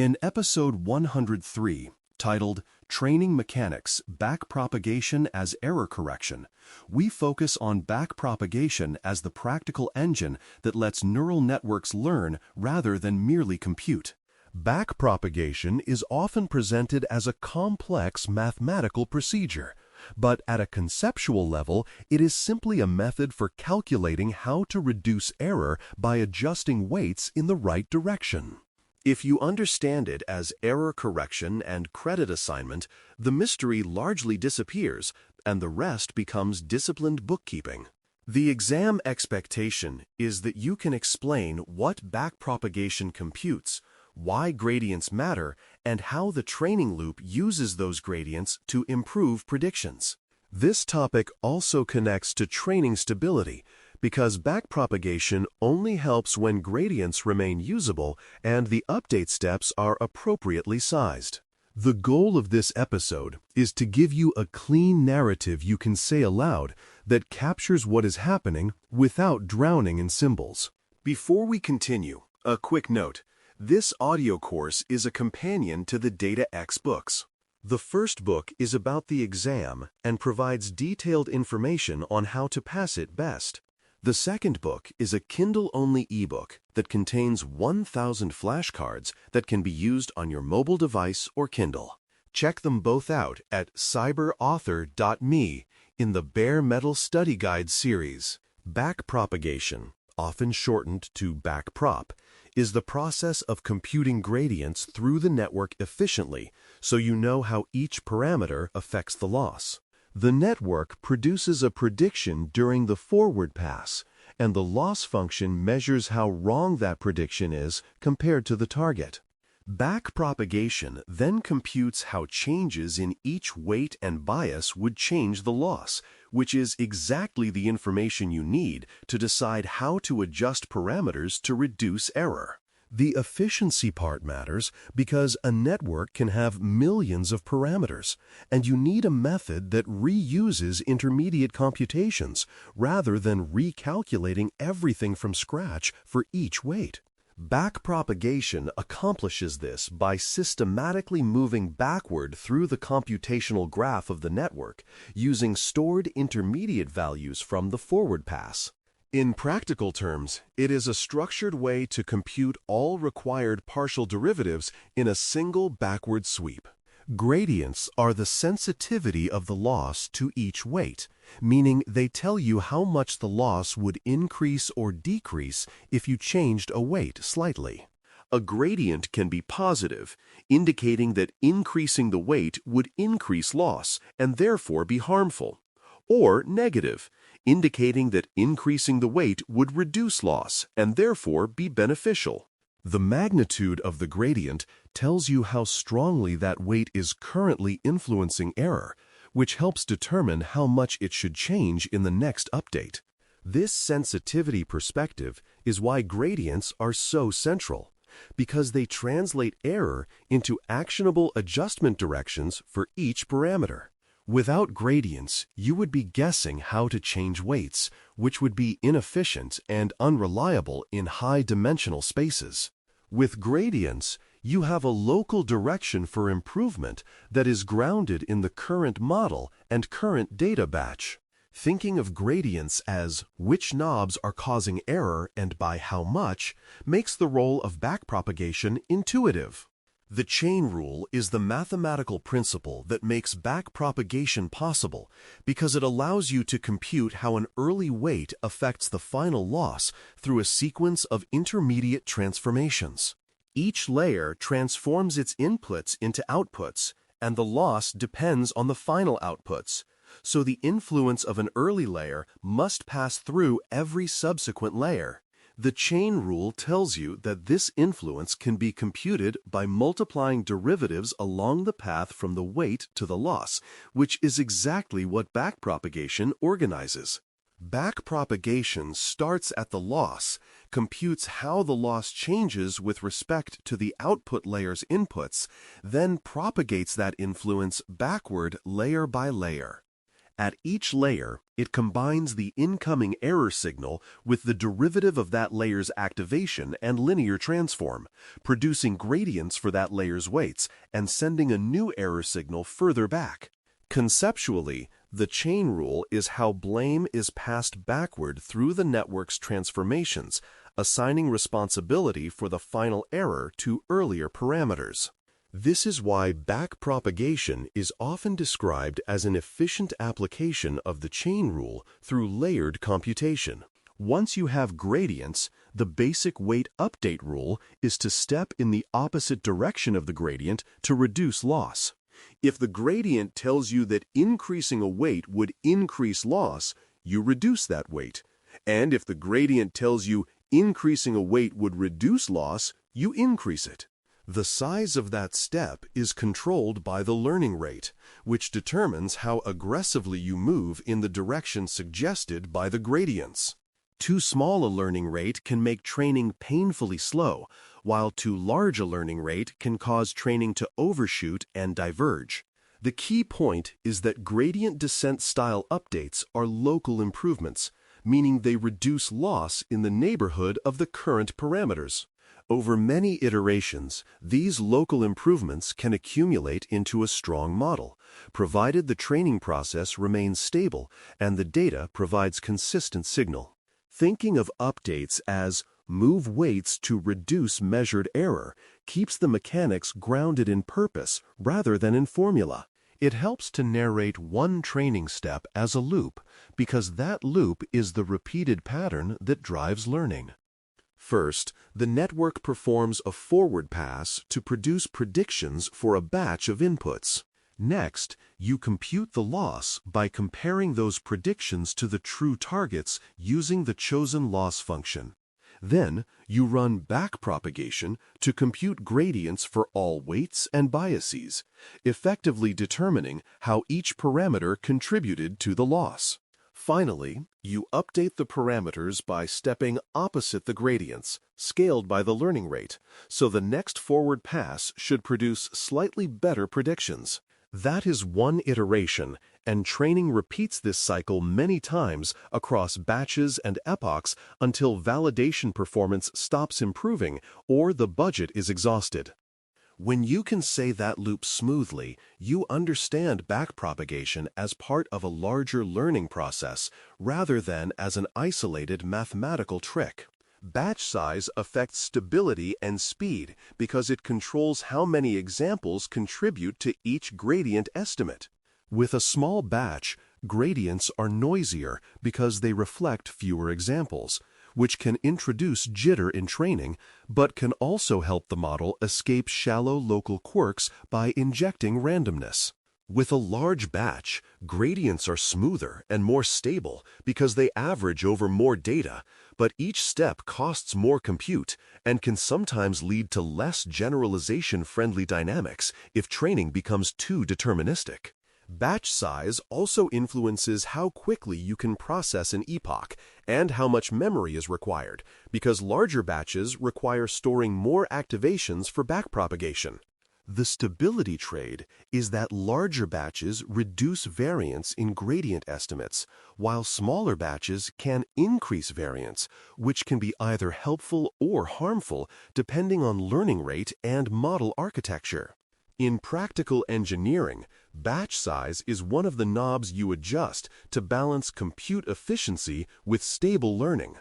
In episode 103, titled Training Mechanics, Backpropagation as Error Correction, we focus on backpropagation as the practical engine that lets neural networks learn rather than merely compute. Backpropagation is often presented as a complex mathematical procedure, but at a conceptual level, it is simply a method for calculating how to reduce error by adjusting weights in the right direction. If you understand it as error correction and credit assignment, the mystery largely disappears, and the rest becomes disciplined bookkeeping. The exam expectation is that you can explain what backpropagation computes, why gradients matter, and how the training loop uses those gradients to improve predictions. This topic also connects to training stability, because backpropagation only helps when gradients remain usable and the update steps are appropriately sized. The goal of this episode is to give you a clean narrative you can say aloud that captures what is happening without drowning in symbols. Before we continue, a quick note. This audio course is a companion to the DataX books. The first book is about the exam and provides detailed information on how to pass it best. The second book is a Kindle-only ebook that contains 1,000 flashcards that can be used on your mobile device or Kindle. Check them both out at cyber.author.me in the Bare Metal Study Guide series. Backpropagation, often shortened to backprop, is the process of computing gradients through the network efficiently so you know how each parameter affects the loss. The network produces a prediction during the forward pass, and the loss function measures how wrong that prediction is compared to the target. Backpropagation then computes how changes in each weight and bias would change the loss, which is exactly the information you need to decide how to adjust parameters to reduce error. The efficiency part matters because a network can have millions of parameters, and you need a method that reuses intermediate computations rather than recalculating everything from scratch for each weight. Backpropagation accomplishes this by systematically moving backward through the computational graph of the network using stored intermediate values from the forward pass. In practical terms, it is a structured way to compute all required partial derivatives in a single backward sweep. Gradients are the sensitivity of the loss to each weight, meaning they tell you how much the loss would increase or decrease if you changed a weight slightly. A gradient can be positive, indicating that increasing the weight would increase loss and therefore be harmful, or negative, indicating that increasing the weight would reduce loss and therefore be beneficial. The magnitude of the gradient tells you how strongly that weight is currently influencing error, which helps determine how much it should change in the next update. This sensitivity perspective is why gradients are so central, because they translate error into actionable adjustment directions for each parameter. Without gradients, you would be guessing how to change weights, which would be inefficient and unreliable in high-dimensional spaces. With gradients, you have a local direction for improvement that is grounded in the current model and current data batch. Thinking of gradients as which knobs are causing error and by how much makes the role of backpropagation intuitive. The chain rule is the mathematical principle that makes backpropagation possible because it allows you to compute how an early weight affects the final loss through a sequence of intermediate transformations. Each layer transforms its inputs into outputs, and the loss depends on the final outputs, so the influence of an early layer must pass through every subsequent layer. The chain rule tells you that this influence can be computed by multiplying derivatives along the path from the weight to the loss, which is exactly what backpropagation organizes. Backpropagation starts at the loss, computes how the loss changes with respect to the output layer's inputs, then propagates that influence backward layer by layer. At each layer, it combines the incoming error signal with the derivative of that layer's activation and linear transform, producing gradients for that layer's weights and sending a new error signal further back. Conceptually, the chain rule is how blame is passed backward through the network's transformations, assigning responsibility for the final error to earlier parameters. This is why backpropagation is often described as an efficient application of the chain rule through layered computation. Once you have gradients, the basic weight update rule is to step in the opposite direction of the gradient to reduce loss. If the gradient tells you that increasing a weight would increase loss, you reduce that weight. And if the gradient tells you increasing a weight would reduce loss, you increase it. The size of that step is controlled by the learning rate, which determines how aggressively you move in the direction suggested by the gradients. Too small a learning rate can make training painfully slow, while too large a learning rate can cause training to overshoot and diverge. The key point is that gradient descent style updates are local improvements, meaning they reduce loss in the neighborhood of the current parameters. Over many iterations, these local improvements can accumulate into a strong model, provided the training process remains stable and the data provides consistent signal. Thinking of updates as move weights to reduce measured error keeps the mechanics grounded in purpose rather than in formula. It helps to narrate one training step as a loop because that loop is the repeated pattern that drives learning. First, the network performs a forward pass to produce predictions for a batch of inputs. Next, you compute the loss by comparing those predictions to the true targets using the chosen loss function. Then, you run backpropagation to compute gradients for all weights and biases, effectively determining how each parameter contributed to the loss. Finally, you update the parameters by stepping opposite the gradients, scaled by the learning rate, so the next forward pass should produce slightly better predictions. That is one iteration, and training repeats this cycle many times across batches and epochs until validation performance stops improving or the budget is exhausted. When you can say that loop smoothly, you understand backpropagation as part of a larger learning process rather than as an isolated mathematical trick. Batch size affects stability and speed because it controls how many examples contribute to each gradient estimate. With a small batch, gradients are noisier because they reflect fewer examples, which can introduce jitter in training, but can also help the model escape shallow local quirks by injecting randomness. With a large batch, gradients are smoother and more stable because they average over more data, but each step costs more compute and can sometimes lead to less generalization-friendly dynamics if training becomes too deterministic. Batch size also influences how quickly you can process an epoch and how much memory is required, because larger batches require storing more activations for backpropagation. The stability trade is that larger batches reduce variance in gradient estimates, while smaller batches can increase variance, which can be either helpful or harmful depending on learning rate and model architecture. In practical engineering, batch size is one of the knobs you adjust to balance compute efficiency with stable learning.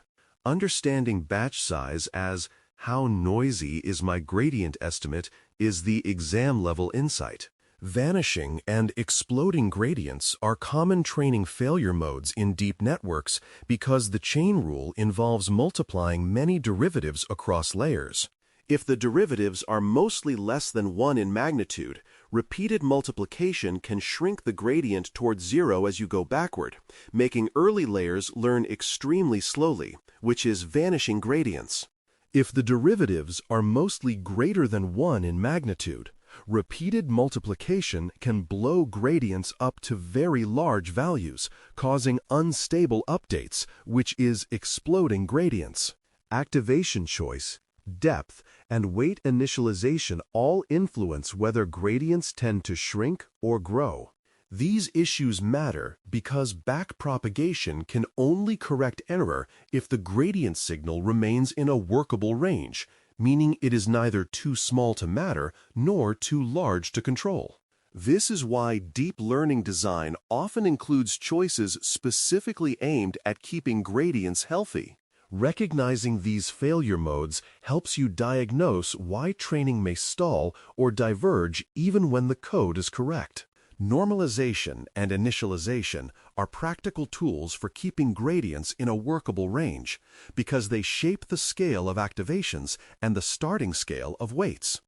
Understanding batch size as how noisy is my gradient estimate is the exam-level insight. Vanishing and exploding gradients are common training failure modes in deep networks because the chain rule involves multiplying many derivatives across layers. If the derivatives are mostly less than 1 in magnitude, repeated multiplication can shrink the gradient towards 0 as you go backward, making early layers learn extremely slowly, which is vanishing gradients. If the derivatives are mostly greater than 1 in magnitude, repeated multiplication can blow gradients up to very large values, causing unstable updates, which is exploding gradients. Activation choice, depth, and weight initialization all influence whether gradients tend to shrink or grow. These issues matter because backpropagation can only correct error if the gradient signal remains in a workable range, meaning it is neither too small to matter nor too large to control. This is why deep learning design often includes choices specifically aimed at keeping gradients healthy. Recognizing these failure modes helps you diagnose why training may stall or diverge even when the code is correct. Normalization and initialization are practical tools for keeping gradients in a workable range because they shape the scale of activations and the starting scale of weights.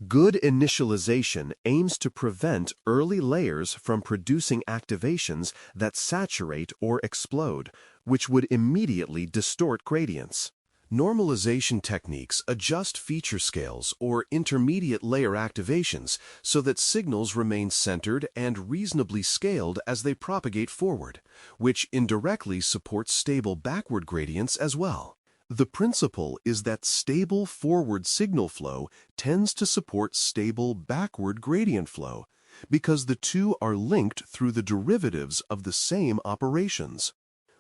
Good initialization aims to prevent early layers from producing activations that saturate or explode, which would immediately distort gradients. Normalization techniques adjust feature scales or intermediate layer activations so that signals remain centered and reasonably scaled as they propagate forward, which indirectly supports stable backward gradients as well. The principle is that stable forward signal flow tends to support stable backward gradient flow because the two are linked through the derivatives of the same operations.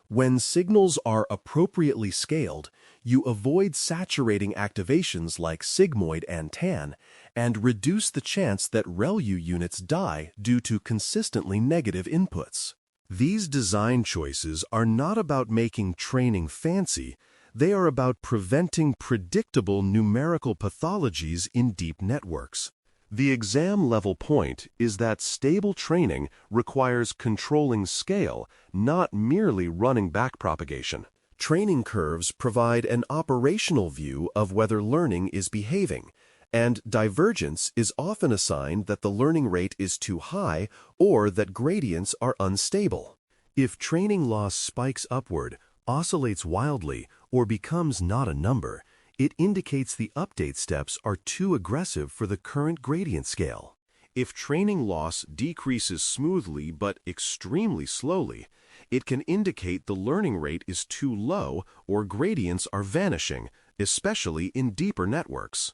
When signals are appropriately scaled, you avoid saturating activations like sigmoid and tan and reduce the chance that ReLU units die due to consistently negative inputs. These design choices are not about making training fancy. They are about preventing predictable numerical pathologies in deep networks. The exam-level point is that stable training requires controlling scale, not merely running backpropagation. Training curves provide an operational view of whether learning is behaving, and divergence is often a sign that the learning rate is too high or that gradients are unstable. If training loss spikes upward, oscillates wildly, or becomes not a number, it indicates the update steps are too aggressive for the current gradient scale. If training loss decreases smoothly but extremely slowly, it can indicate the learning rate is too low or gradients are vanishing, especially in deeper networks.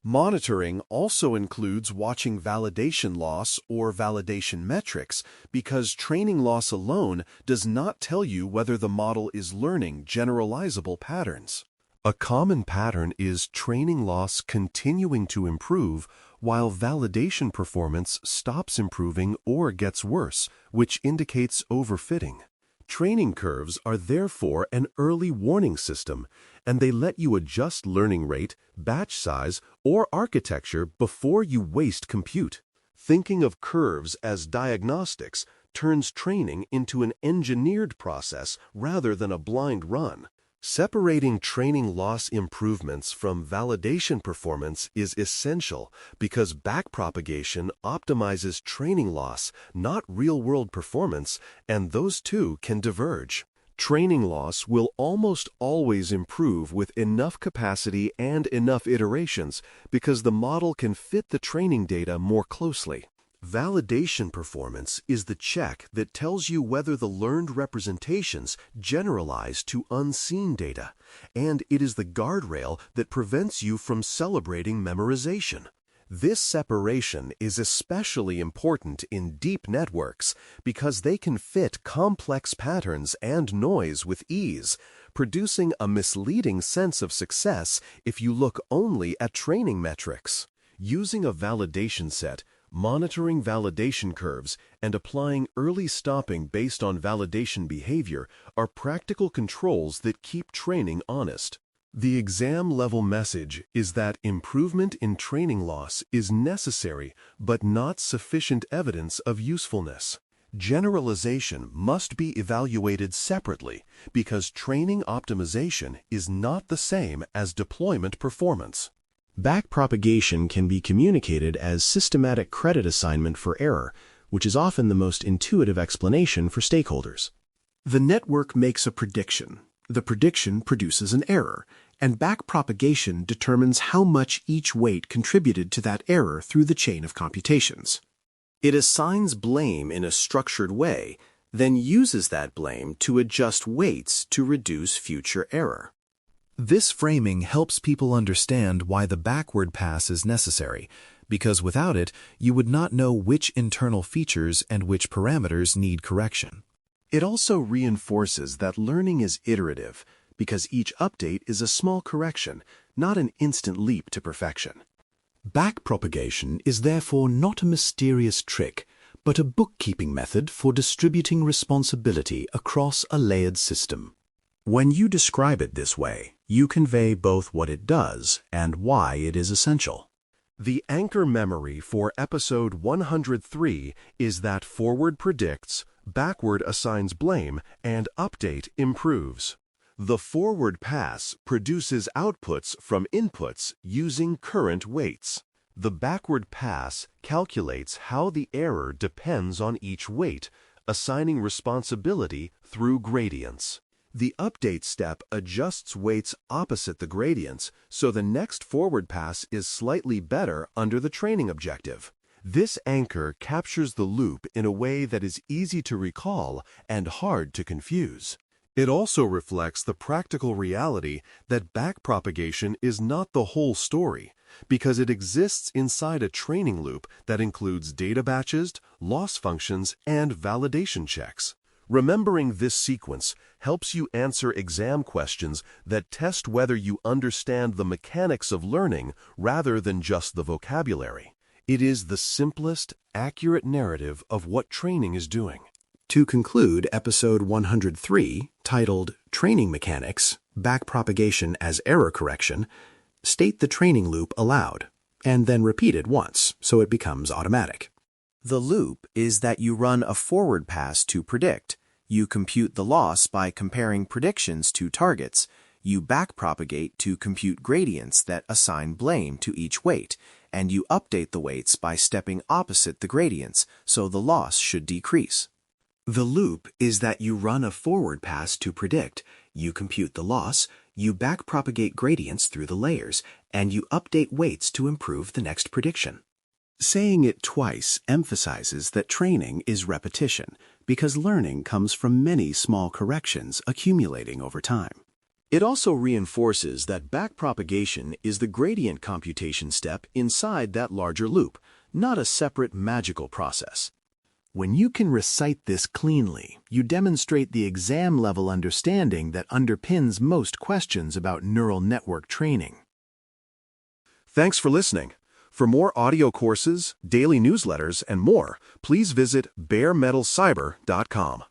Monitoring also includes watching validation loss or validation metrics because training loss alone does not tell you whether the model is learning generalizable patterns. A common pattern is training loss continuing to improve while validation performance stops improving or gets worse, which indicates overfitting. Training curves are therefore an early warning system, and they let you adjust learning rate, batch size, or architecture before you waste compute. Thinking of curves as diagnostics turns training into an engineered process rather than a blind run. Separating training loss improvements from validation performance is essential because backpropagation optimizes training loss, not real-world performance, and those two can diverge. Training loss will almost always improve with enough capacity and enough iterations because the model can fit the training data more closely. Validation performance is the check that tells you whether the learned representations generalize to unseen data, and it is the guardrail that prevents you from celebrating memorization. This separation is especially important in deep networks because they can fit complex patterns and noise with ease, producing a misleading sense of success if you look only at training metrics. Using a validation set, monitoring validation curves, and applying early stopping based on validation behavior are practical controls that keep training honest. The exam-level message is that improvement in training loss is necessary but not sufficient evidence of usefulness. Generalization must be evaluated separately because training optimization is not the same as deployment performance. Backpropagation can be communicated as systematic credit assignment for error, which is often the most intuitive explanation for stakeholders. The network makes a prediction. The prediction produces an error, and backpropagation determines how much each weight contributed to that error through the chain of computations. It assigns blame in a structured way, then uses that blame to adjust weights to reduce future error. This framing helps people understand why the backward pass is necessary, because without it, you would not know which internal features and which parameters need correction. It also reinforces that learning is iterative, because each update is a small correction, not an instant leap to perfection. Backpropagation is therefore not a mysterious trick, but a bookkeeping method for distributing responsibility across a layered system. When you describe it this way, you convey both what it does and why it is essential. The anchor memory for episode 103 is that forward predicts, backward assigns blame, and update improves. The forward pass produces outputs from inputs using current weights. The backward pass calculates how the error depends on each weight, assigning responsibility through gradients. The update step adjusts weights opposite the gradients, so the next forward pass is slightly better under the training objective. This anchor captures the loop in a way that is easy to recall and hard to confuse. It also reflects the practical reality that backpropagation is not the whole story, because it exists inside a training loop that includes data batches, loss functions, and validation checks. Remembering this sequence helps you answer exam questions that test whether you understand the mechanics of learning rather than just the vocabulary. It is the simplest, accurate narrative of what training is doing. To conclude episode 103, titled Training Mechanics, Backpropagation as Error Correction, state the training loop aloud, and then repeat it once so it becomes automatic. The loop is that you run a forward pass to predict. You compute the loss by comparing predictions to targets. You backpropagate to compute gradients that assign blame to each weight, and you update the weights by stepping opposite the gradients, so the loss should decrease. The loop is that you run a forward pass to predict, you compute the loss, you backpropagate gradients through the layers, and you update weights to improve the next prediction. Saying it twice emphasizes that training is repetition, because learning comes from many small corrections accumulating over time. It also reinforces that backpropagation is the gradient computation step inside that larger loop, not a separate magical process. When you can recite this cleanly, you demonstrate the exam-level understanding that underpins most questions about neural network training. Thanks for listening. For more audio courses, daily newsletters, and more, please visit baremetalcyber.com.